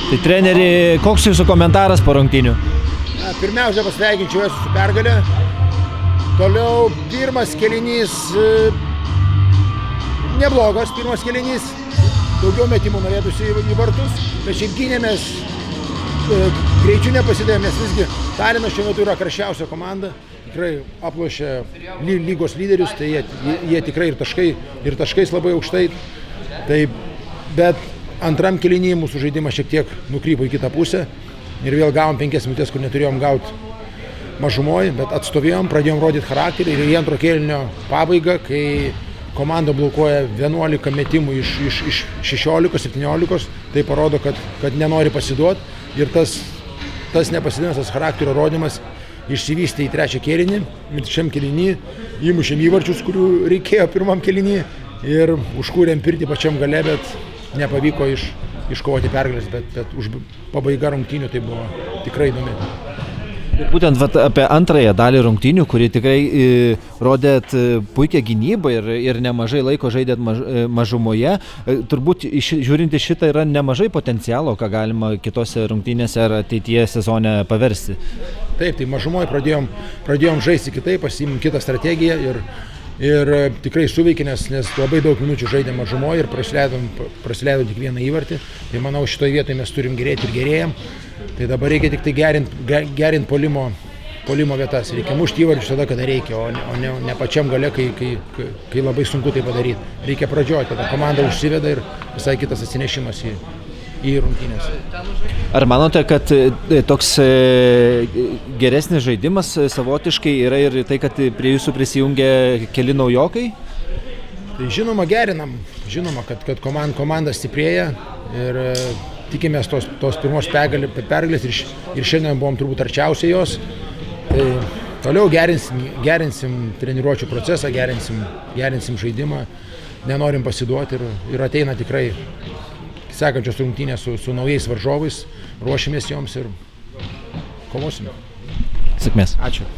Tai treneri, koks jūsų komentaras po rungtynių? Pirmiausia, pasveikinčiau esu su pergalė. Toliau pirmas kėlinys neblogas, pirmas kėlinys. Daugiau metimų norėtųsi į vartus, bet šiaip gynėmės, greičiu nepasidėjom, nes visgi Talinas šiuo metu yra karščiausia komanda. Tikrai aplošė lygos lyderius, tai jie tikrai ir taškais labai aukštai. Tai, bet antram kėlinyje mūsų žaidimas šiek tiek nukrypo į kitą pusę ir vėl gavom 5 minutės, kur neturėjom gauti mažumoje, bet atstovėjom, pradėjom rodyti charakterį ir į antro kėlinio pabaigą, kai komanda blokuoja 11 metimų iš 16-17, tai parodo, kad nenori pasiduoti ir tas nepasidavimas, tas charakterio rodymas išsivystė į trečią kėlinį. Šiam kėlinį įmušėm įvarčius, kurių reikėjo pirmam kėlinį ir užkūrėm pirtį pačiam gale, bet nepavyko iškovoti pergalės, bet už pabaigą rungtynių tai buvo tikrai įdomi. Būtent apie antrąją dalį rungtynių, kurį tikrai rodėt puikią gynybą ir nemažai laiko žaidėt mažumoje. Turbūt žiūrint į šitą yra nemažai potencialo, ką galima kitose rungtynėse ar ateityje sezone paversti. Taip, tai mažumoje pradėjom žaisti kitaip, pasiimėm kitą strategiją ir tikrai suveikė, nes labai daug minučių žaidėm mažumoje ir prasileidom tik vieną įvartį. Tai manau, šitoje vietoje mes turim gerėti ir gerėjam. Tai dabar reikia tik tai gerint puolimo vietas. Reikia mušti įvarčius tada, kada reikia, o ne pačiam gale, kai labai sunku tai padaryti. Reikia pradžioj, tada komanda užsiveda ir visai kitas atsinešimas į rungtynės. Ar manote, kad toks geresnis žaidimas savotiškai yra ir tai, kad prie jūsų prisijungia keli naujokai? Tai žinoma, gerinam. Žinoma, kad komanda stiprėja ir tikimės tos pirmos pergalės ir šiandien buvom turbūt arčiausiai jos. Tai toliau gerinsim treniruočių procesą, gerinsim žaidimą, nenorim pasiduoti ir ateina tikrai sekančios rungtynės su naujais varžovais, ruošimės joms ir kovosime. Sėkmės. Ačiū.